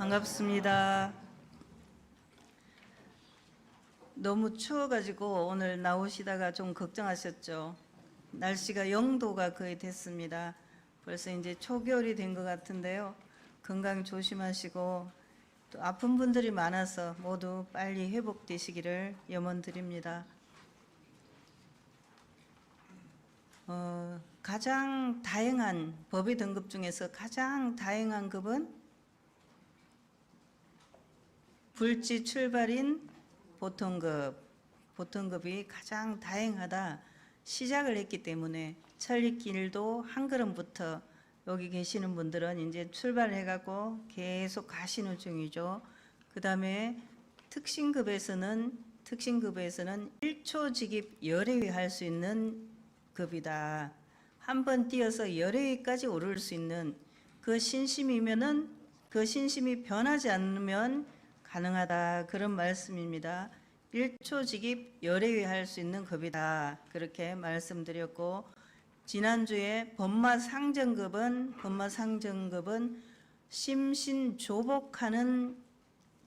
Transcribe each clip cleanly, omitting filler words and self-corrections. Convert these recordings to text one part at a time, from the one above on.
반갑습니다. 너무 추워가지고 오늘 나오시다가 좀 걱정하셨죠? 날씨가 0도가 거의 됐습니다. 벌써 이제 초겨울이 된 것 같은데요. 건강 조심하시고 또 아픈 분들이 많아서 모두 빨리 회복되시기를 염원드립니다. 가장 다양한 법의 등급 중에서 가장 다양한 급은 불지 출발인 보통급, 보통급이 가장 다양하다 시작을 했기 때문에 천리길도 한 걸음부터 여기 계시는 분들은 이제 출발해갖고 계속 가시는 중이죠. 그 다음에 특신급에서는 1초 직입 열애회 할 수 있는 급이다. 한 번 뛰어서 열애회까지 오를 수 있는 그 신심이면은 그 신심이 변하지 않으면 가능하다. 그런 말씀입니다. 1초 직입 열애회 할 수 있는 급이다. 그렇게 말씀드렸고, 지난주에 법마상정급은 심신조복하는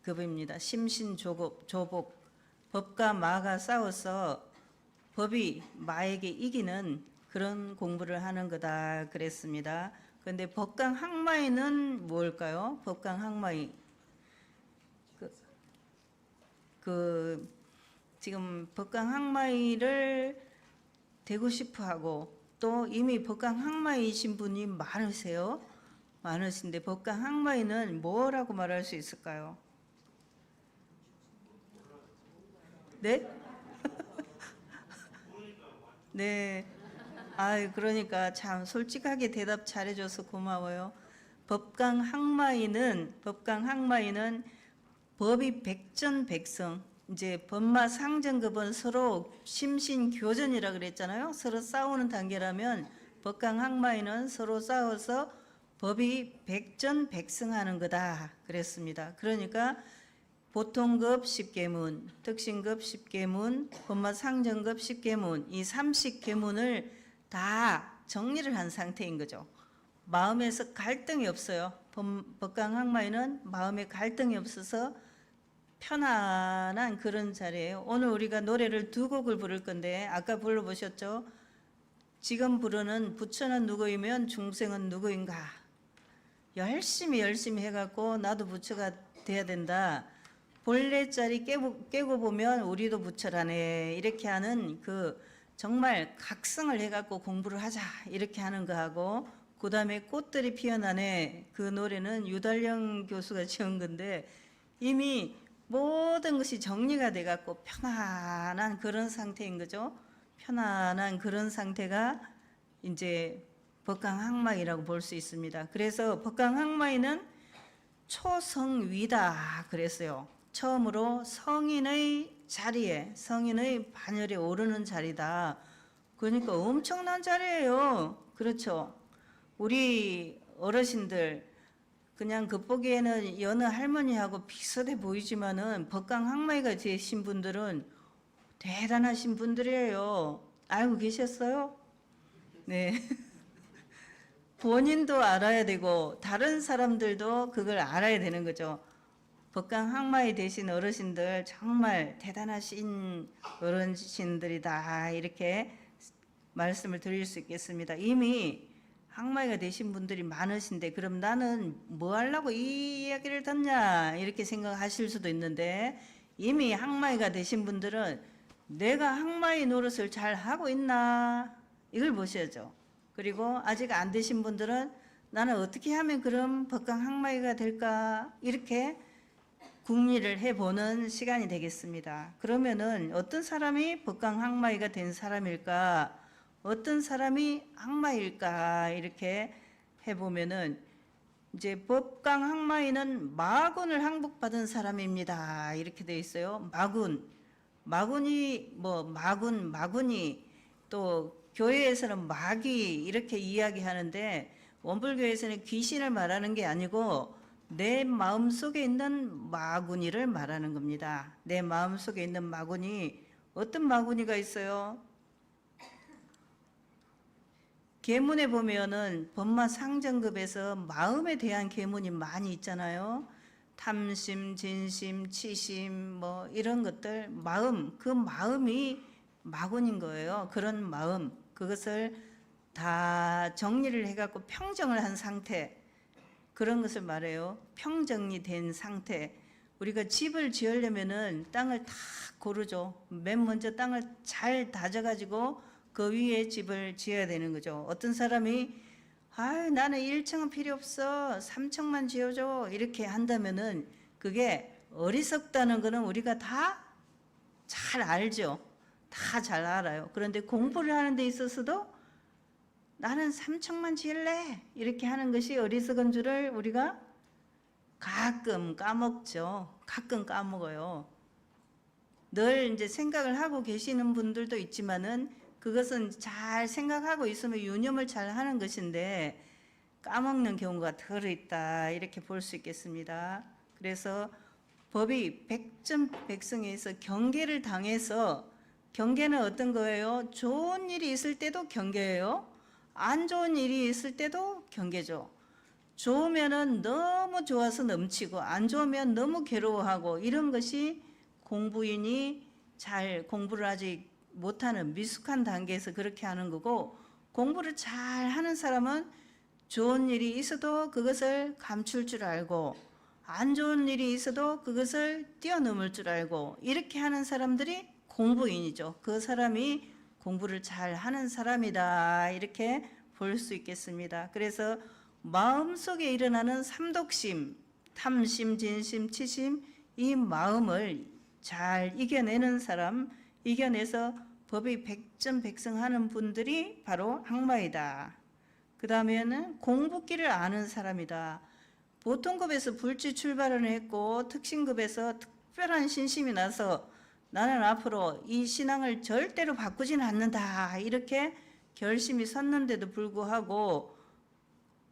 급입니다. 심신조복. 법과 마가 싸워서 법이 마에게 이기는 그런 공부를 하는 거다 그랬습니다. 그런데 법강항마이는 뭘까요? 법강항마이. 지금 법강항마이를 되고 싶어 하고 또 이미 법강항마이이신 분이 많으신데 법강항마이는 뭐라고 말할 수 있을까요? 네? 네. 그러니까 참 솔직하게 대답 잘해줘서 고마워요. 법강항마이는 법이 백전백승, 이제 법마상정급은 서로 심신교전이라 그랬잖아요. 서로 싸우는 단계라면 법강항마이는 서로 싸워서 법이 백전백승하는 거다 그랬습니다. 그러니까 보통급 10계문, 특신급 10계문, 법마상정급 10계문, 이 30계문을 다 정리를 한 상태인 거죠. 마음에서 갈등이 없어요. 법강항마이는 마음에 갈등이 없어서 편안한 그런 자리예요. 오늘 우리가 노래를 두 곡을 부를 건데 아까 불러보셨죠? 지금 부르는 부처는 누구이면 중생은 누구인가? 열심히 해갖고 나도 부처가 돼야 된다. 본래 자리 깨고 보면 우리도 부처라네. 이렇게 하는 그 정말 각성을 해갖고 공부를 하자. 이렇게 하는 거하고 그 다음에 꽃들이 피어나네. 그 노래는 유달령 교수가 지은 건데 이미 모든 것이 정리가 돼갖고 편안한 그런 상태인 거죠. 편안한 그런 상태가 이제 법강항마이라고 볼 수 있습니다. 그래서 법강항마이는 초성위다 그랬어요. 처음으로 성인의 자리에, 성인의 반열에 오르는 자리다. 그러니까 엄청난 자리예요. 그렇죠. 우리 어르신들 그냥 겉보기에는 여느 할머니하고 비슷해 보이지만은 법강항마이가 되신 분들은 대단하신 분들이에요. 알고 계셨어요? 네. 본인도 알아야 되고 다른 사람들도 그걸 알아야 되는 거죠. 법강항마이 되신 어르신들 정말 대단하신 어르신들이다 이렇게 말씀을 드릴 수 있겠습니다. 이미 항마이가 되신 분들이 많으신데 그럼 나는 뭐 하려고 이 이야기를 듣냐 이렇게 생각하실 수도 있는데 이미 항마이가 되신 분들은 내가 항마이 노릇을 잘 하고 있나 이걸 보셔야죠. 그리고 아직 안 되신 분들은 나는 어떻게 하면 그럼 법강항마이가 될까 이렇게 궁리를 해보는 시간이 되겠습니다. 그러면은 어떤 사람이 법강항마이가 된 사람일까? 어떤 사람이 항마일까? 이렇게 해보면은 이제 법강항마이는 마군을 항복받은 사람입니다. 이렇게 되어 있어요. 마군이 마군이 또 교회에서는 마귀 이렇게 이야기하는데 원불교에서는 귀신을 말하는 게 아니고 내 마음속에 있는 마구니를 말하는 겁니다. 내 마음속에 있는 마구니, 어떤 마구니가 있어요? 계문에 보면은 법마상정급에서 마음에 대한 계문이 많이 있잖아요. 탐심, 진심, 치심 뭐 이런 것들 마음 그 마음이 마군인 거예요. 그런 마음 그것을 다 정리를 해갖고 평정을 한 상태 그런 것을 말해요. 평정이 된 상태. 우리가 집을 지으려면은 땅을 다 고르죠. 맨 먼저 땅을 잘 다져가지고 그 위에 집을 지어야 되는 거죠. 어떤 사람이 나는 1층은 필요 없어. 3층만 지어줘. 이렇게 한다면은 그게 어리석다는 거는 우리가 다 잘 알죠. 다 잘 알아요. 그런데 공부를 하는 데 있어서도 나는 3층만 지을래. 이렇게 하는 것이 어리석은 줄을 우리가 가끔 까먹죠. 가끔 까먹어요. 늘 이제 생각을 하고 계시는 분들도 있지만은 그것은 잘 생각하고 있으면 유념을 잘 하는 것인데 까먹는 경우가 덜 있다. 이렇게 볼 수 있겠습니다. 그래서 법이 백전백승에서 경계를 당해서 경계는 어떤 거예요? 좋은 일이 있을 때도 경계예요. 안 좋은 일이 있을 때도 경계죠. 좋으면은 너무 좋아서 넘치고 안 좋으면 너무 괴로워하고 이런 것이 공부인이 잘 공부를 아직 못하는 미숙한 단계에서 그렇게 하는 거고 공부를 잘 하는 사람은 좋은 일이 있어도 그것을 감출 줄 알고 안 좋은 일이 있어도 그것을 뛰어넘을 줄 알고 이렇게 하는 사람들이 공부인이죠. 그 사람이 공부를 잘 하는 사람이다 이렇게 볼 수 있겠습니다. 그래서 마음속에 일어나는 삼독심, 탐심, 진심, 치심 이 마음을 잘 이겨내는 사람, 이겨내서 법이 백전백승하는 분들이 바로 항마이다. 그 다음에는 공부기를 아는 사람이다. 보통급에서 불지 출발을 했고 특신급에서 특별한 신심이 나서 나는 앞으로 이 신앙을 절대로 바꾸지는 않는다 이렇게 결심이 섰는데도 불구하고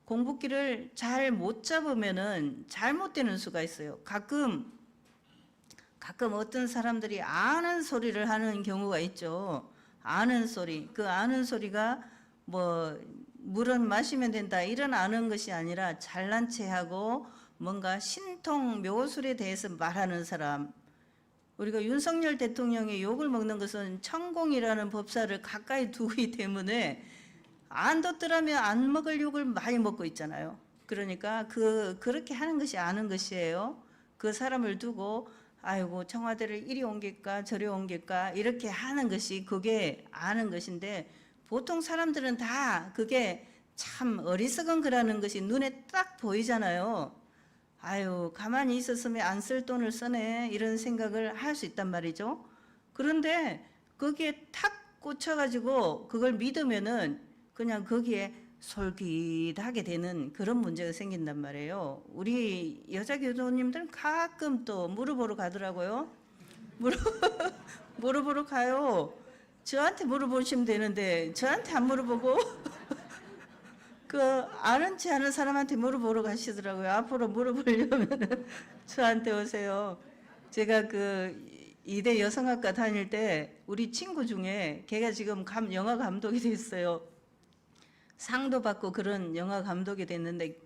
공부기를 잘 못 잡으면은 잘못되는 수가 있어요. 가끔 어떤 사람들이 아는 소리를 하는 경우가 있죠. 아는 소리. 그 아는 소리가 뭐 물은 마시면 된다 이런 아는 것이 아니라 잘난 체하고 뭔가 신통 묘술에 대해서 말하는 사람. 우리가 윤석열 대통령이 욕을 먹는 것은 천공이라는 법사를 가까이 두기 때문에 안 뒀더라면 안 먹을 욕을 많이 먹고 있잖아요. 그러니까 그렇게 하는 것이 아는 것이에요. 그 사람을 두고 아이고 청와대를 이리 옮길까 저리 옮길까 이렇게 하는 것이 그게 아는 것인데 보통 사람들은 다 그게 참 어리석은 거라는 것이 눈에 딱 보이잖아요. 아유 가만히 있었으면 안 쓸 돈을 쓰네 이런 생각을 할 수 있단 말이죠. 그런데 거기에 탁 꽂혀가지고 그걸 믿으면은 그냥 거기에 솔깃하게 되는 그런 문제가 생긴단 말이에요. 우리 여자 교도님들은 가끔 또 물어보러 가더라고요. 물어보러 가요. 저한테 물어보시면 되는데 저한테 안 물어보고 그 아는 체 아는 사람한테 물어보러 가시더라고요. 앞으로 물어보려면 저한테 오세요. 제가 그 이대 여성학과 다닐 때 우리 친구 중에 걔가 지금 영화 감독이 됐어요. 상도 받고 그런 영화 감독이 됐는데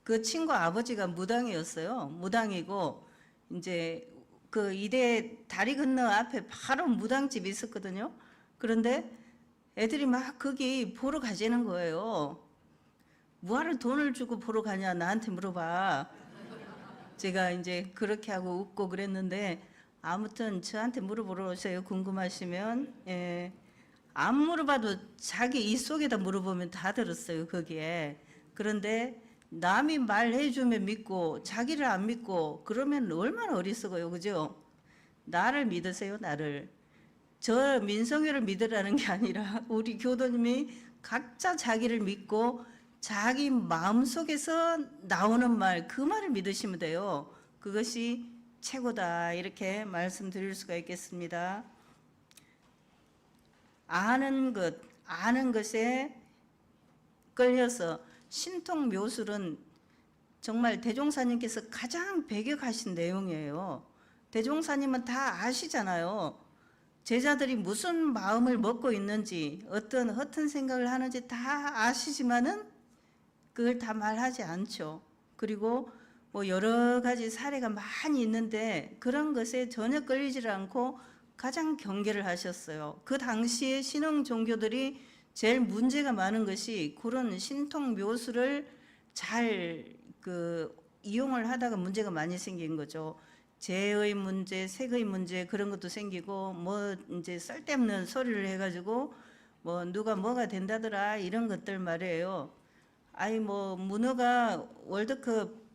그 친구 아버지가 무당이었어요. 무당이고 이제 그 이대 다리 건너 앞에 바로 무당집이 있었거든요. 그런데 애들이 막 거기 보러 가자는 거예요. 뭐하러 돈을 주고 보러 가냐 나한테 물어봐. 제가 이제 그렇게 하고 웃고 그랬는데 아무튼 저한테 물어보러 오세요. 궁금하시면. 예. 안 물어봐도 자기 입 속에다 물어보면 다 들었어요. 거기에. 그런데 남이 말해주면 믿고 자기를 안 믿고 그러면 얼마나 어리석어요. 그죠? 나를 믿으세요. 나를. 저 민성회를 믿으라는 게 아니라 우리 교도님이 각자 자기를 믿고 자기 마음속에서 나오는 말, 그 말을 믿으시면 돼요. 그것이 최고다 이렇게 말씀드릴 수가 있겠습니다. 아는 것에 끌려서 신통 묘술은 정말 대종사님께서 가장 배격하신 내용이에요. 대종사님은 다 아시잖아요. 제자들이 무슨 마음을 먹고 있는지 어떤 허튼 생각을 하는지 다 아시지만은 그걸 다 말하지 않죠. 그리고 뭐 여러 가지 사례가 많이 있는데 그런 것에 전혀 끌리지 않고 가장 경계를 하셨어요. 그 당시에 신흥 종교들이 제일 문제가 많은 것이 그런 신통 묘수를 잘 이용을 하다가 문제가 많이 생긴 거죠. 재의 문제, 색의 문제 그런 것도 생기고 뭐 이제 쓸데없는 소리를 해가지고 뭐 누가 뭐가 된다더라 이런 것들 말이에요. 아니 뭐 문어가 월드컵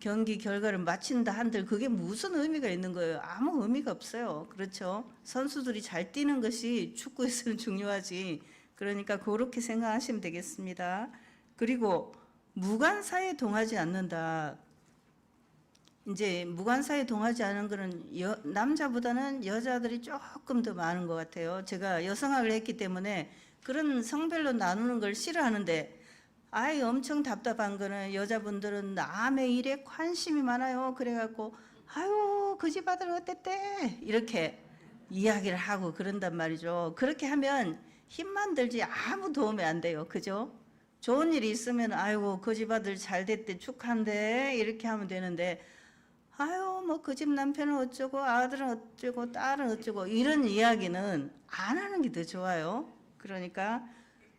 경기 결과를 마친다 한들 그게 무슨 의미가 있는 거예요? 아무 의미가 없어요. 그렇죠? 선수들이 잘 뛰는 것이 축구에서는 중요하지. 그러니까 그렇게 생각하시면 되겠습니다. 그리고 무관사에 동하지 않는다. 이제 무관사에 동하지 않은 거는 남자보다는 여자들이 조금 더 많은 것 같아요. 제가 여성학을 했기 때문에 그런 성별로 나누는 걸 싫어하는데 아이 엄청 답답한 거는 여자분들은 남의 일에 관심이 많아요. 그래갖고 아유 그 집 아들 어땠대 이렇게 이야기를 하고 그런단 말이죠. 그렇게 하면 힘만 들지 아무 도움이 안 돼요. 그죠? 좋은 일이 있으면 아이고 그 집 아들 잘 됐대 축하한대 이렇게 하면 되는데 아유 뭐 그 집 남편은 어쩌고 아들은 어쩌고 딸은 어쩌고 이런 이야기는 안 하는 게 더 좋아요. 그러니까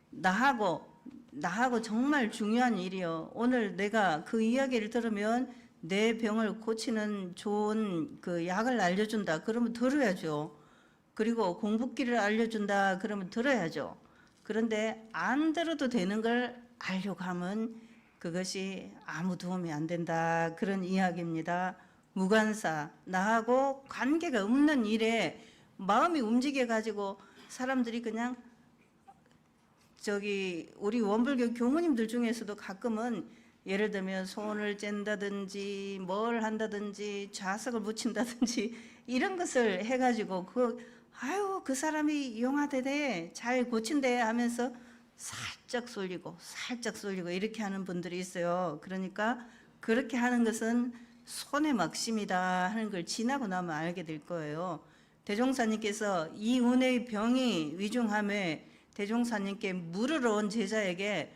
나하고 정말 중요한 일이요. 오늘 내가 그 이야기를 들으면 내 병을 고치는 좋은 그 약을 알려준다. 그러면 들어야죠. 그리고 공부기를 알려준다. 그러면 들어야죠. 그런데 안 들어도 되는 걸 알려고 하면 그것이 아무 도움이 안 된다. 그런 이야기입니다. 무관사, 나하고 관계가 없는 일에 마음이 움직여가지고 사람들이 그냥 우리 원불교 교무님들 중에서도 가끔은 예를 들면 손을 짠다든지 뭘 한다든지 자석을 붙인다든지 이런 것을 해가지고 그 사람이 용화되대 잘 고친대 하면서 살짝 쏠리고 이렇게 하는 분들이 있어요. 그러니까 그렇게 하는 것은 손해 막심이다 하는 걸 지나고 나면 알게 될 거예요. 대종사님께서 이 운의 병이 위중함에 대종사님께 물으러 온 제자에게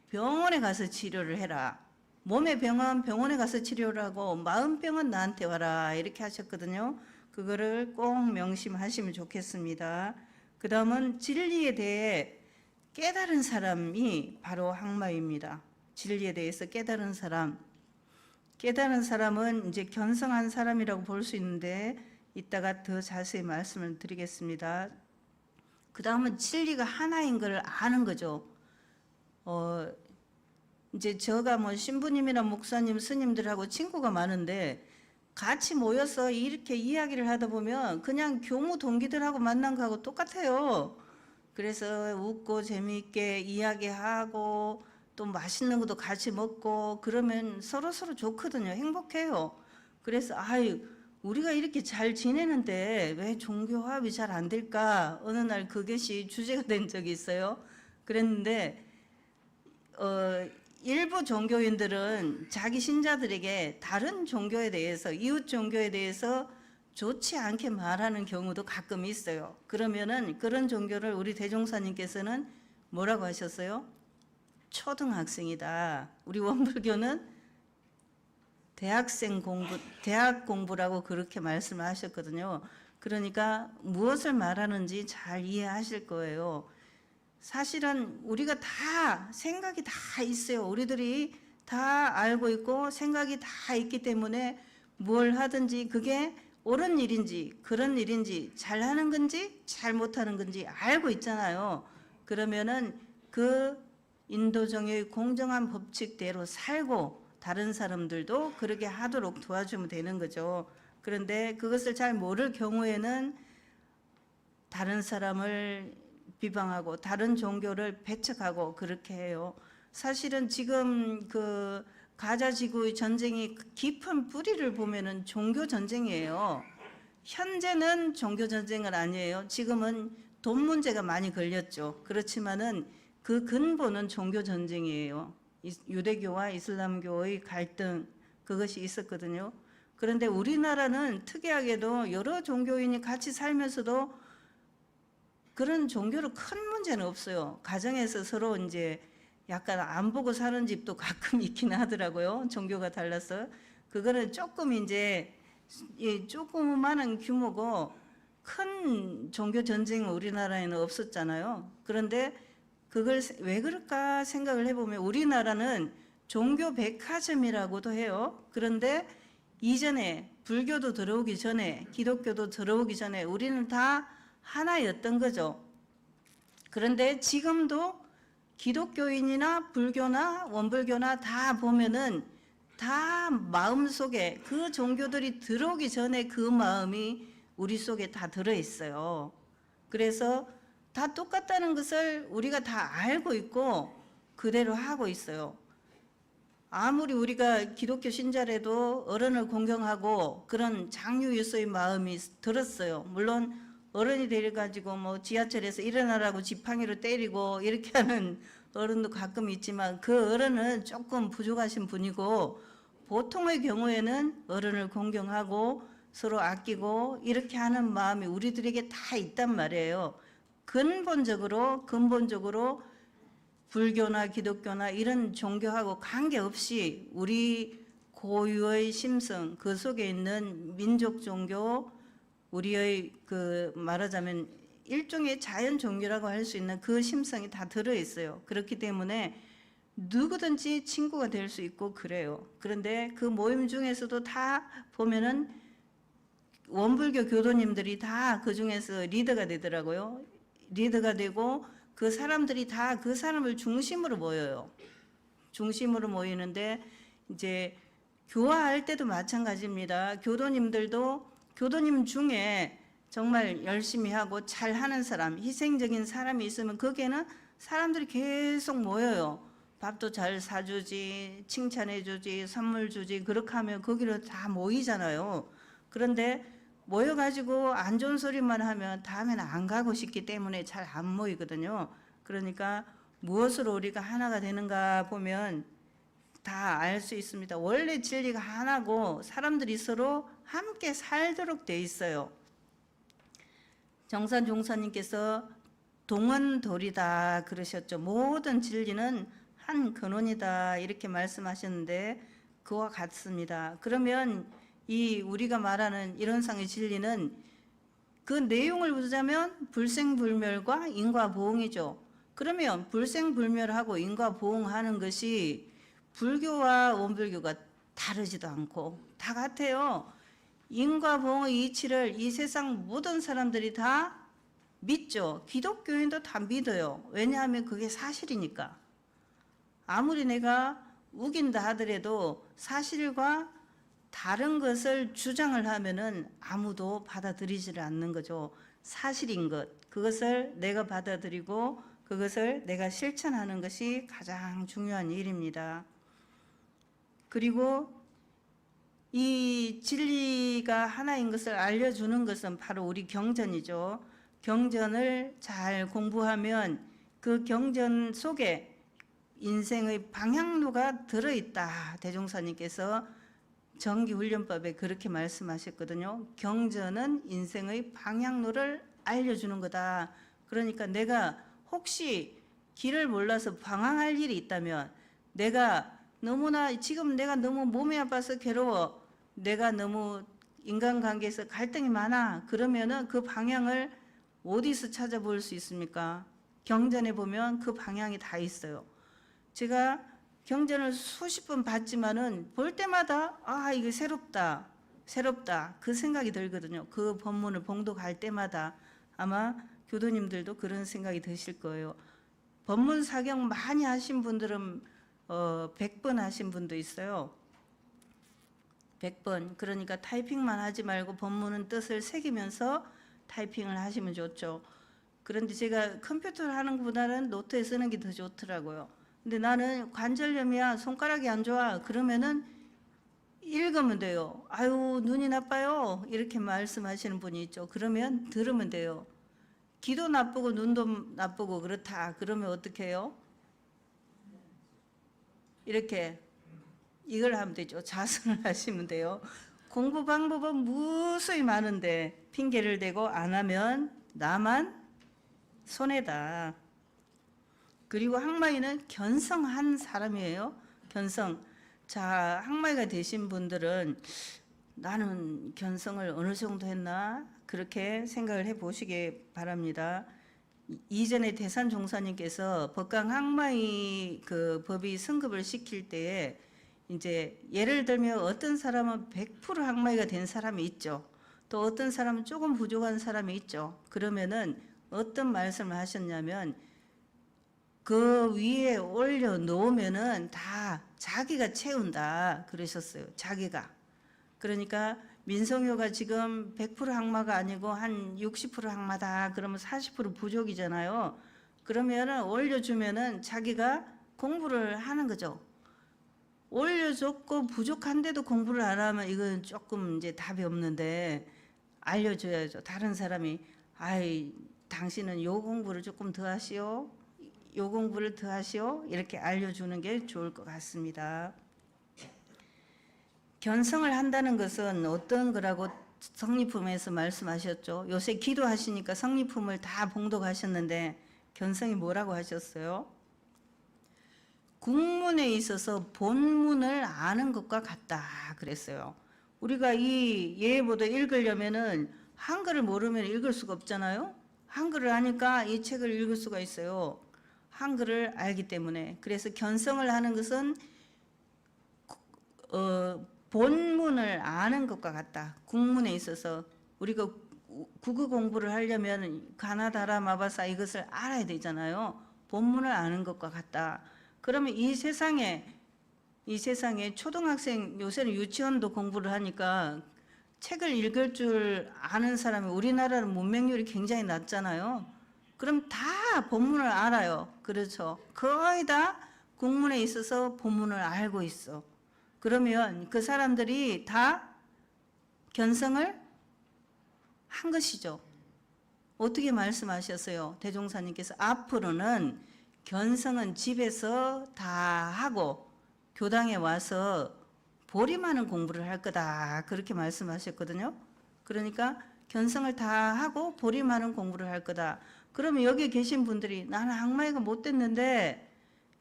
병원에 가서 치료를 해라. 몸의 병은 병원에 가서 치료를 하고 마음병은 나한테 와라. 이렇게 하셨거든요. 그거를 꼭 명심하시면 좋겠습니다. 그 다음은 진리에 대해 깨달은 사람이 바로 항마입니다. 진리에 대해서 깨달은 사람. 깨달은 사람은 이제 견성한 사람이라고 볼 수 있는데 이따가 더 자세히 말씀을 드리겠습니다. 그 다음은 진리가 하나인 걸 아는 거죠. 이제 제가 뭐 신부님이나 목사님, 스님들하고 친구가 많은데 같이 모여서 이렇게 이야기를 하다 보면 그냥 교무 동기들하고 만난 거하고 똑같아요. 그래서 웃고 재미있게 이야기하고 또 맛있는 것도 같이 먹고 그러면 서로 좋거든요. 행복해요. 그래서 우리가 이렇게 잘 지내는데 왜 종교 화합이 잘 안 될까? 어느 날 그것이 주제가 된 적이 있어요. 그랬는데 일부 종교인들은 자기 신자들에게 다른 종교에 대해서 이웃 종교에 대해서 좋지 않게 말하는 경우도 가끔 있어요. 그러면은 그런 종교를 우리 대종사님께서는 뭐라고 하셨어요? 초등학생이다. 우리 원불교는 대학 공부라고 그렇게 말씀하셨거든요. 그러니까 무엇을 말하는지 잘 이해하실 거예요. 사실은 우리가 다 생각이 다 있어요. 우리들이 다 알고 있고 생각이 다 있기 때문에 뭘 하든지 그게 옳은 일인지 그런 일인지 잘하는 건지 잘못하는 건지 알고 있잖아요. 그러면은 그 인도정의 공정한 법칙대로 살고 다른 사람들도 그렇게 하도록 도와주면 되는 거죠. 그런데 그것을 잘 모를 경우에는 다른 사람을 비방하고 다른 종교를 배척하고 그렇게 해요. 사실은 지금 그 가자 지구의 전쟁이 깊은 뿌리를 보면은 종교 전쟁이에요. 현재는 종교 전쟁은 아니에요. 지금은 돈 문제가 많이 걸렸죠. 그렇지만은 그 근본은 종교 전쟁이에요. 유대교와 이슬람교의 갈등 그것이 있었거든요. 그런데 우리나라는 특이하게도 여러 종교인이 같이 살면서도 그런 종교로 큰 문제는 없어요. 가정에서 서로 이제 약간 안 보고 사는 집도 가끔 있긴 하더라고요. 종교가 달라서. 그거는 조금 이제 조그마한 규모고 큰 종교 전쟁은 우리나라에는 없었잖아요. 그런데 그걸 왜 그럴까 생각을 해보면 우리나라는 종교 백화점이라고도 해요. 그런데 이전에 불교도 들어오기 전에 기독교도 들어오기 전에 우리는 다 하나였던 거죠. 그런데 지금도 기독교인이나 불교나 원불교나 다 보면은 다 마음속에 그 종교들이 들어오기 전에 그 마음이 우리 속에 다 들어있어요. 그래서 다 똑같다는 것을 우리가 다 알고 있고 그대로 하고 있어요. 아무리 우리가 기독교 신자라도 어른을 공경하고 그런 장유유서의 마음이 들었어요. 물론 어른이 돼가지고 뭐 지하철에서 일어나라고 지팡이로 때리고 이렇게 하는 어른도 가끔 있지만 그 어른은 조금 부족하신 분이고 보통의 경우에는 어른을 공경하고 서로 아끼고 이렇게 하는 마음이 우리들에게 다 있단 말이에요. 근본적으로 불교나 기독교나 이런 종교하고 관계없이 우리 고유의 심성 그 속에 있는 민족 종교 우리의 그 말하자면 일종의 자연 종교라고 할 수 있는 그 심성이 다 들어있어요. 그렇기 때문에 누구든지 친구가 될 수 있고 그래요. 그런데 그 모임 중에서도 다 보면은 원불교 교도님들이 다 그 중에서 리더가 되더라고요. 리더가 되고 그 사람들이 다 그 사람을 중심으로 모여요. 중심으로 모이는데 이제 교화할 때도 마찬가지입니다. 교도님들도 교도님 중에 정말 열심히 하고 잘하는 사람, 희생적인 사람이 있으면 거기에는 사람들이 계속 모여요. 밥도 잘 사주지, 칭찬해주지, 선물 주지, 그렇게 하면 거기로 다 모이잖아요. 그런데 모여가지고 안 좋은 소리만 하면 다음에는 안 가고 싶기 때문에 잘 안 모이거든요. 그러니까 무엇으로 우리가 하나가 되는가 보면 다 알 수 있습니다. 원래 진리가 하나고 사람들이 서로 함께 살도록 돼 있어요. 정산 종사님께서 동원돌이다 그러셨죠. 모든 진리는 한 근원이다 이렇게 말씀하셨는데 그와 같습니다. 그러면 이 우리가 말하는 이론상의 진리는 그 내용을 보자면 불생불멸과 인과보응이죠. 그러면 불생불멸하고 인과보응하는 것이 불교와 원불교가 다르지도 않고 다 같아요. 인과보응의 이치를 이 세상 모든 사람들이 다 믿죠. 기독교인도 다 믿어요. 왜냐하면 그게 사실이니까. 아무리 내가 우긴다 하더라도 사실과 다른 것을 주장을 하면은 아무도 받아들이지를 않는 거죠. 사실인 것, 그것을 내가 받아들이고 그것을 내가 실천하는 것이 가장 중요한 일입니다. 그리고 이 진리가 하나인 것을 알려주는 것은 바로 우리 경전이죠. 경전을 잘 공부하면 그 경전 속에 인생의 방향로가 들어있다. 대종사님께서 정기훈련법에 그렇게 말씀하셨거든요. 경전은 인생의 방향로를 알려주는 거다. 그러니까 내가 혹시 길을 몰라서 방황할 일이 있다면 내가 지금 내가 너무 몸이 아파서 괴로워. 내가 너무 인간관계에서 갈등이 많아. 그러면은 그 방향을 어디서 찾아볼 수 있습니까? 경전에 보면 그 방향이 다 있어요. 제가 경전을 수십 번 봤지만은 볼 때마다 이게 새롭다 그 생각이 들거든요. 그 법문을 봉독할 때마다 아마 교도님들도 그런 생각이 드실 거예요. 법문 사경 많이 하신 분들은 100번 하신 분도 있어요. 100번. 그러니까 타이핑만 하지 말고 법문은 뜻을 새기면서 타이핑을 하시면 좋죠. 그런데 제가 컴퓨터를 하는 것보다는 노트에 쓰는 게 더 좋더라고요. 근데 나는 관절염이야, 손가락이 안 좋아. 그러면은 읽으면 돼요. 아유, 눈이 나빠요. 이렇게 말씀하시는 분이 있죠. 그러면 들으면 돼요. 귀도 나쁘고 눈도 나쁘고 그렇다. 그러면 어떻게 해요? 이렇게 이걸 하면 되죠. 자선을 하시면 돼요. 공부 방법은 무수히 많은데 핑계를 대고 안 하면 나만 손해다. 그리고 항마이는 견성한 사람이에요. 견성. 자, 항마이가 되신 분들은 나는 견성을 어느 정도 했나? 그렇게 생각을 해 보시기 바랍니다. 이전에 대산 종사님께서 법강 항마이 그 법의 승급을 시킬 때에 이제 예를 들면 어떤 사람은 100% 항마이가 된 사람이 있죠. 또 어떤 사람은 조금 부족한 사람이 있죠. 그러면은 어떤 말씀을 하셨냐면 그 위에 올려 놓으면은 다 자기가 채운다 그러셨어요. 자기가. 그러니까 민성효가 지금 100% 항마가 아니고 한 60% 항마다 그러면 40% 부족이잖아요. 그러면은 올려주면은 자기가 공부를 하는 거죠. 올려줬고 부족한데도 공부를 안 하면 이건 조금 이제 답이 없는데 알려줘야죠. 다른 사람이 아이 당신은 요 공부를 조금 더 하시오. 요 공부를 더 하시오. 이렇게 알려주는 게 좋을 것 같습니다. 견성을 한다는 것은 어떤 거라고 성리품에서 말씀하셨죠. 요새 기도하시니까 성리품을 다 봉독하셨는데 견성이 뭐라고 하셨어요? 국문에 있어서 본문을 아는 것과 같다 그랬어요. 우리가 이 예보도 읽으려면은 한글을 모르면 읽을 수가 없잖아요. 한글을 아니까 이 책을 읽을 수가 있어요. 한글을 알기 때문에. 그래서 견성을 하는 것은 본문을 아는 것과 같다. 국문에 있어서 우리가 국어 공부를 하려면 가나다라 마바사 이것을 알아야 되잖아요. 본문을 아는 것과 같다. 그러면 이 세상에 초등학생 요새는 유치원도 공부를 하니까 책을 읽을 줄 아는 사람이 우리나라는 문맹률이 굉장히 낮잖아요. 그럼 다 본문을 알아요. 그렇죠. 거의 다 국문에 있어서 본문을 알고 있어. 그러면 그 사람들이 다 견성을 한 것이죠. 어떻게 말씀하셨어요? 대종사님께서 앞으로는 견성은 집에서 다 하고 교당에 와서 보림하는 공부를 할 거다. 그렇게 말씀하셨거든요. 그러니까 견성을 다 하고 보림하는 공부를 할 거다. 그러면 여기 계신 분들이 나는 항마이가 못 됐는데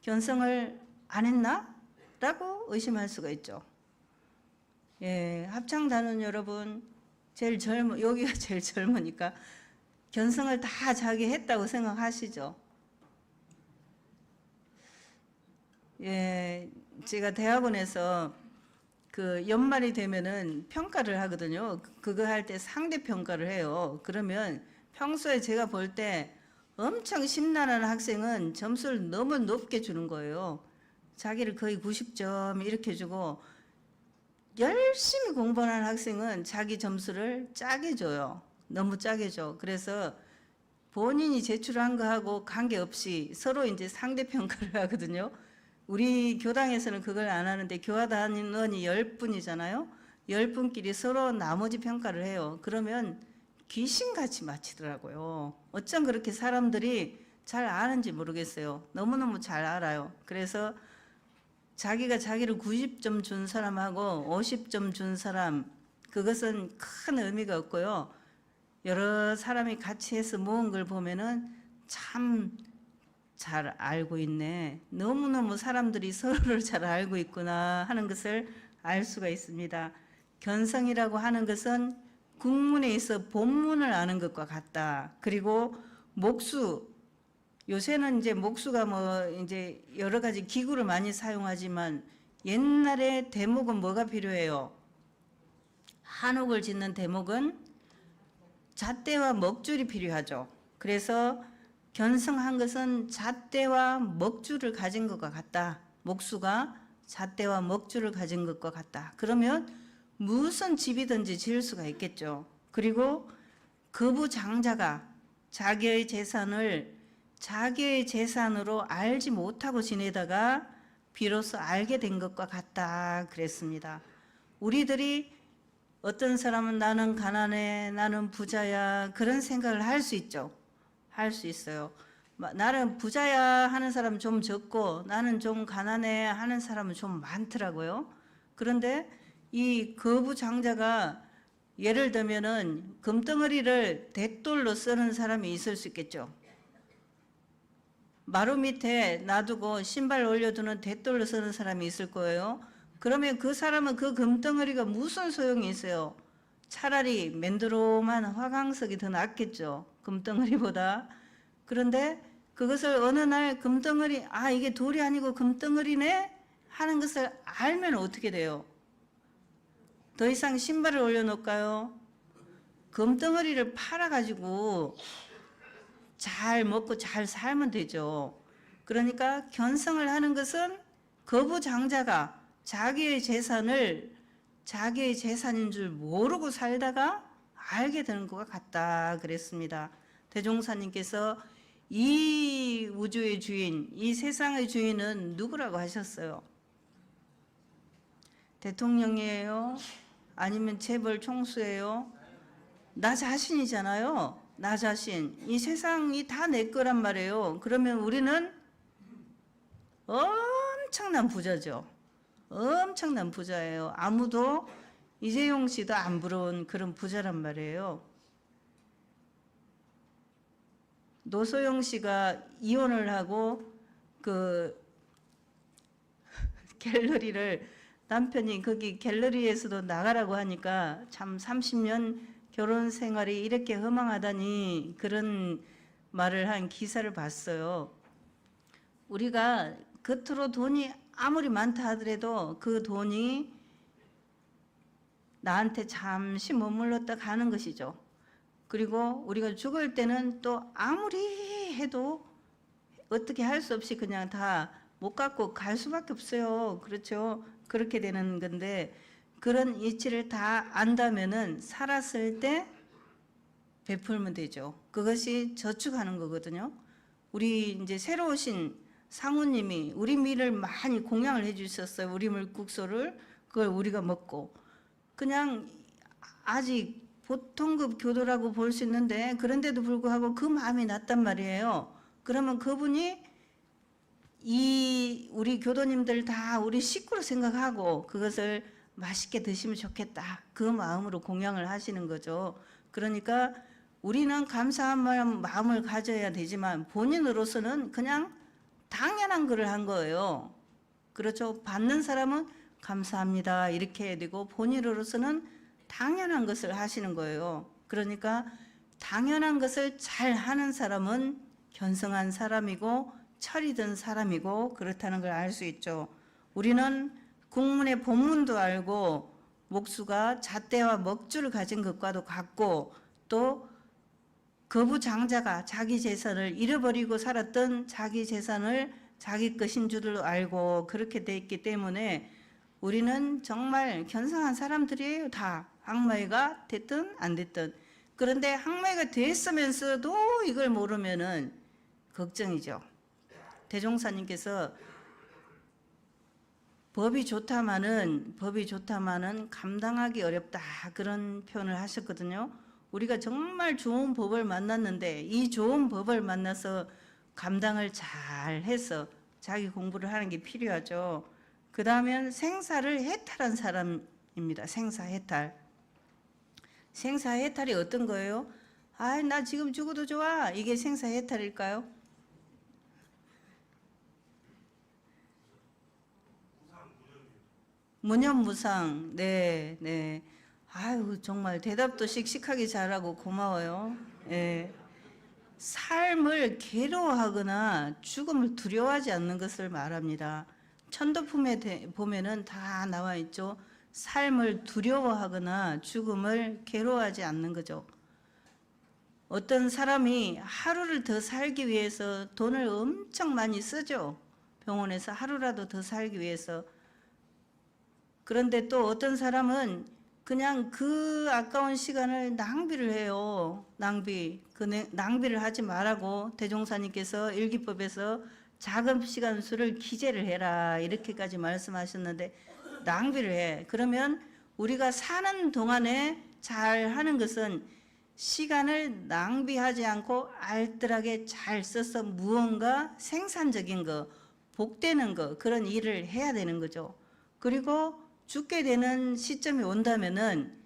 견성을 안 했나? 라고 의심할 수가 있죠. 예, 합창단원 여러분, 여기가 제일 젊으니까 견성을 다 자기 했다고 생각하시죠? 예, 제가 대학원에서 그 연말이 되면은 평가를 하거든요. 그거 할 때 상대 평가를 해요. 그러면 평소에 제가 볼 때 엄청 심란한 학생은 점수를 너무 높게 주는 거예요. 자기를 거의 90점 이렇게 주고 열심히 공부하는 학생은 자기 점수를 짜게 줘요. 너무 짜게 줘. 그래서 본인이 제출한 거하고 관계없이 서로 이제 상대 평가를 하거든요. 우리 교당에서는 그걸 안 하는데 교화단원이 10분이잖아요. 10분끼리 서로 나머지 평가를 해요. 그러면 귀신같이 마치더라고요. 어쩜 그렇게 사람들이 잘 아는지 모르겠어요. 너무너무 잘 알아요. 그래서 자기가 자기를 90점 준 사람하고 50점 준 사람, 그것은 큰 의미가 없고요. 여러 사람이 같이 해서 모은 걸 보면은 참 잘 알고 있네. 너무너무 사람들이 서로를 잘 알고 있구나 하는 것을 알 수가 있습니다. 견성이라고 하는 것은 국문에 있어 본문을 아는 것과 같다. 그리고 목수, 요새는 이제 목수가 뭐 이제 여러 가지 기구를 많이 사용하지만 옛날에 대목은 뭐가 필요해요? 한옥을 짓는 대목은 잣대와 먹줄이 필요하죠. 그래서 견성한 것은 잣대와 먹줄을 가진 것과 같다. 목수가 잣대와 먹줄을 가진 것과 같다. 그러면 무슨 집이든지 지을 수가 있겠죠. 그리고 거부 장자가 자기의 재산을 자기의 재산으로 알지 못하고 지내다가 비로소 알게 된 것과 같다 그랬습니다. 우리들이 어떤 사람은 나는 가난해, 나는 부자야 그런 생각을 할 수 있죠. 할 수 있어요. 나는 부자야 하는 사람은 좀 적고 나는 좀 가난해 하는 사람은 좀 많더라고요. 그런데 이 거부장자가 예를 들면은 금덩어리를 댓돌로 쓰는 사람이 있을 수 있겠죠. 마루 밑에 놔두고 신발 올려두는 대돌로 서는 사람이 있을 거예요. 그러면 그 사람은 그 금덩어리가 무슨 소용이 있어요? 차라리 맨드로만 화강석이 더 낫겠죠. 금덩어리보다. 그런데 그것을 어느 날 금덩어리, 아, 이게 돌이 아니고 금덩어리네? 하는 것을 알면 어떻게 돼요? 더 이상 신발을 올려놓을까요? 금덩어리를 팔아가지고 잘 먹고 잘 살면 되죠. 그러니까 견성을 하는 것은 거부장자가 자기의 재산인 줄 모르고 살다가 알게 되는 것 같다 그랬습니다. 대종사님께서 이 우주의 주인, 이 세상의 주인은 누구라고 하셨어요? 대통령이에요? 아니면 재벌 총수예요? 나 자신이잖아요. 나 자신. 이 세상이 다 내 거란 말이에요. 그러면 우리는 엄청난 부자죠. 엄청난 부자예요. 아무도 이재용 씨도 안 부러운 그런 부자란 말이에요. 노소영 씨가 이혼을 하고 그 갤러리를 남편이 거기 갤러리에서도 나가라고 하니까 참 30년 결혼 생활이 이렇게 허망하다니 그런 말을 한 기사를 봤어요. 우리가 겉으로 돈이 아무리 많다 하더라도 그 돈이 나한테 잠시 머물렀다 가는 것이죠. 그리고 우리가 죽을 때는 또 아무리 해도 어떻게 할 수 없이 그냥 다 못 갖고 갈 수밖에 없어요. 그렇죠? 그렇게 되는 건데 그런 이치를 다 안다면은 살았을 때 베풀면 되죠. 그것이 저축하는 거거든요. 우리 이제 새로 오신 상우님이 우리 밀을 많이 공양을 해주셨어요. 우리 물국소를 그걸 우리가 먹고 그냥 아직 보통급 교도라고 볼 수 있는데 그런데도 불구하고 그 마음이 났단 말이에요. 그러면 그분이 이 우리 교도님들 다 우리 식구로 생각하고 그것을 맛있게 드시면 좋겠다. 그 마음으로 공양을 하시는 거죠. 그러니까 우리는 감사한 마음을 가져야 되지만 본인으로서는 그냥 당연한 것을 한 거예요. 그렇죠. 받는 사람은 감사합니다 이렇게 해야 되고 본인으로서는 당연한 것을 하시는 거예요. 그러니까 당연한 것을 잘 하는 사람은 견성한 사람이고 철이 든 사람이고 그렇다는 걸 알 수 있죠. 우리는 국문의 본문도 알고 목수가 잣대와 먹줄을 가진 것과도 같고 또 거부장자가 자기 재산을 잃어버리고 살았던 자기 재산을 자기 것인 줄을 알고 그렇게 돼 있기 때문에 우리는 정말 견성한 사람들이에요. 다 항마이가 됐든 안 됐든. 그런데 항마이가 됐으면서도 이걸 모르면은 걱정이죠. 대종사님께서 법이 좋다마는 감당하기 어렵다 그런 표현을 하셨거든요. 우리가 정말 좋은 법을 만났는데 이 좋은 법을 만나서 감당을 잘 해서 자기 공부를 하는 게 필요하죠. 그 다음엔 생사를 해탈한 사람입니다. 생사해탈. 생사해탈이 어떤 거예요? 아, 나 지금 죽어도 좋아. 이게 생사해탈일까요? 무념무상. 네, 네. 아유, 정말 대답도 씩씩하게 잘하고 고마워요. 예. 삶을 괴로워하거나 죽음을 두려워하지 않는 것을 말합니다. 천도품에 보면은 다 나와 있죠. 삶을 두려워하거나 죽음을 괴로워하지 않는 거죠. 어떤 사람이 하루를 더 살기 위해서 돈을 엄청 많이 쓰죠. 병원에서 하루라도 더 살기 위해서. 그런데 또 어떤 사람은 그냥 그 아까운 시간을 낭비를 해요. 낭비를 하지 말라고 대종사님께서 일기법에서 작은 시간 수를 기재를 해라 이렇게까지 말씀하셨는데 낭비를 해. 그러면 우리가 사는 동안에 잘 하는 것은 시간을 낭비하지 않고 알뜰하게 잘 써서 무언가 생산적인 거, 복되는 거 그런 일을 해야 되는 거죠. 그리고 죽게 되는 시점이 온다면은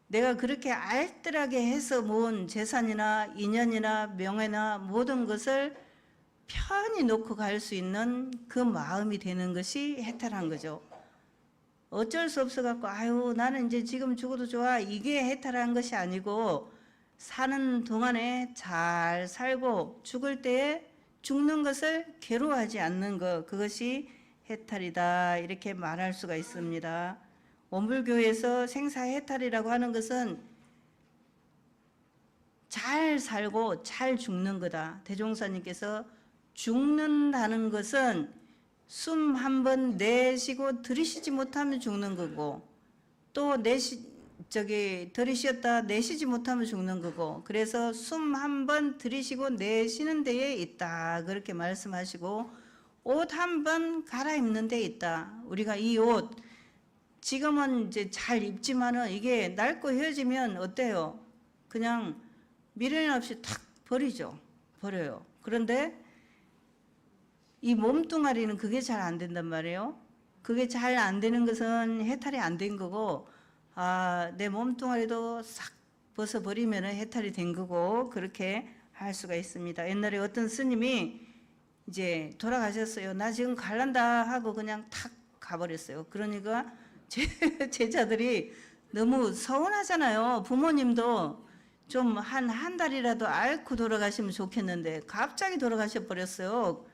내가 그렇게 알뜰하게 해서 모은 재산이나 인연이나 명예나 모든 것을 편히 놓고 갈 수 있는 그 마음이 되는 것이 해탈한 거죠. 어쩔 수 없어 갖고 아유 나는 이제 지금 죽어도 좋아 이게 해탈한 것이 아니고 사는 동안에 잘 살고 죽을 때에 죽는 것을 괴로워하지 않는 것 그것이 해탈이다 이렇게 말할 수가 있습니다. 원불교에서 생사해탈이라고 하는 것은 잘 살고 잘 죽는 거다. 대종사님께서 죽는다는 것은 숨 한 번 내쉬고 들이쉬지 못하면 죽는 거고 또 들이쉬었다 내쉬지 못하면 죽는 거고 그래서 숨 한 번 들이쉬고 내쉬는 데에 있다 그렇게 말씀하시고 옷 한 번 갈아입는 데 있다. 우리가 이 옷 지금은 이제 잘 입지만은 이게 낡고 헤어지면 어때요? 그냥 미련 없이 탁 버려요. 그런데 이 몸뚱아리는 그게 잘 안 된단 말이에요. 그게 잘 안 되는 것은 해탈이 안 된 거고, 내 몸뚱아리도 싹 벗어버리면 해탈이 된 거고, 그렇게 할 수가 있습니다. 옛날에 어떤 스님이 이제 돌아가셨어요. 나 지금 갈란다 하고 그냥 탁 가버렸어요. 그러니까 제자들이 너무 서운하잖아요. 부모님도 좀 한 달이라도 앓고 돌아가시면 좋겠는데, 갑자기 돌아가셔 버렸어요.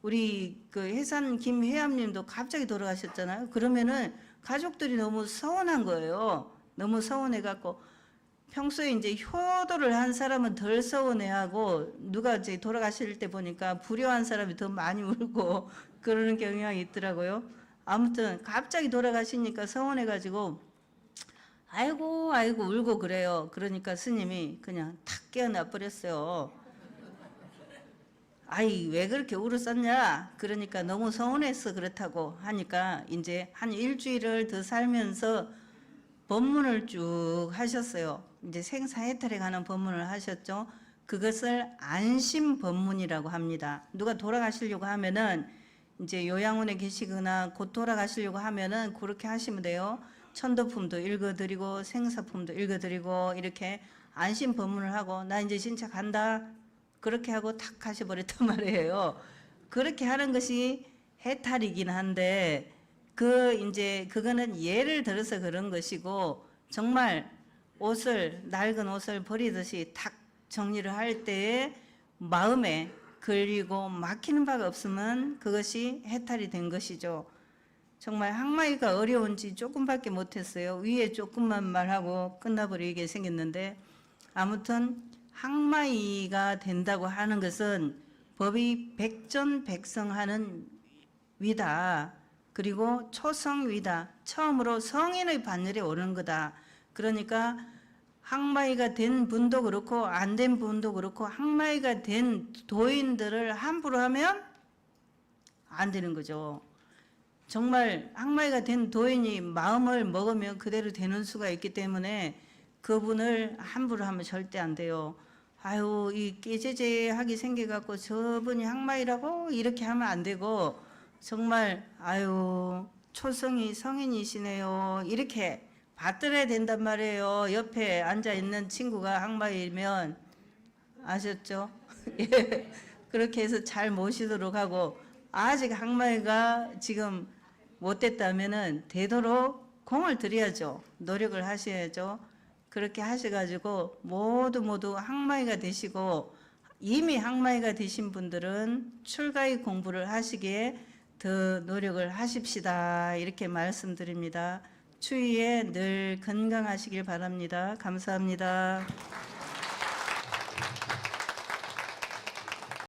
우리 그 해산 김혜암님도 갑자기 돌아가셨잖아요. 그러면은 가족들이 너무 서운한 거예요. 너무 서운해갖고 평소에 이제 효도를 한 사람은 덜 서운해하고 누가 이제 돌아가실 때 보니까 불효한 사람이 더 많이 울고 그러는 경향이 있더라고요. 아무튼 갑자기 돌아가시니까 서운해가지고 아이고 울고 그래요. 그러니까 스님이 그냥 탁 깨어나 버렸어요. 아이 왜 그렇게 울었었냐? 그러니까 너무 서운해서 그렇다고 하니까 이제 한 일주일을 더 살면서 법문을 쭉 하셨어요. 이제 생사해탈에 관한 법문을 하셨죠. 그것을 안심법문이라고 합니다. 누가 돌아가시려고 하면은 이제 요양원에 계시거나 곧 돌아가시려고 하면은 그렇게 하시면 돼요. 천도품도 읽어드리고 생사품도 읽어드리고 이렇게 안심법문을 하고 나 이제 진짜 간다. 그렇게 하고 탁 가셔버렸단 말이에요. 그렇게 하는 것이 해탈이긴 한데 그거는 예를 들어서 그런 것이고 정말 낡은 옷을 버리듯이 탁 정리를 할 때에 마음에 걸리고 막히는 바가 없으면 그것이 해탈이 된 것이죠. 정말 항마이가 어려운지 조금밖에 못했어요. 위에 조금만 말하고 끝나버리게 생겼는데 아무튼 항마이가 된다고 하는 것은 법이 백전백성하는 위다. 그리고 초성위다. 처음으로 성인의 반열에 오르는 거다. 그러니까 항마이가 된 분도 그렇고 안 된 분도 그렇고 항마이가 된 도인들을 함부로 하면 안 되는 거죠. 정말 항마이가 된 도인이 마음을 먹으면 그대로 되는 수가 있기 때문에 그분을 함부로 하면 절대 안 돼요. 아유 이 깨제제하게 생겨갖고 저분이 항마이라고 이렇게 하면 안 되고 정말 아유 초성이 성인이시네요 이렇게 받들어야 된단 말이에요. 옆에 앉아있는 친구가 항마이면 아셨죠? 예. 그렇게 해서 잘 모시도록 하고 아직 항마이가 지금 못됐다면은 되도록 공을 들여야죠. 노력을 하셔야죠. 그렇게 하셔가지고 모두 항마이가 되시고 이미 항마이가 되신 분들은 출가의 공부를 하시기에 더 노력을 하십시다. 이렇게 말씀드립니다. 추위에 늘 건강하시길 바랍니다. 감사합니다.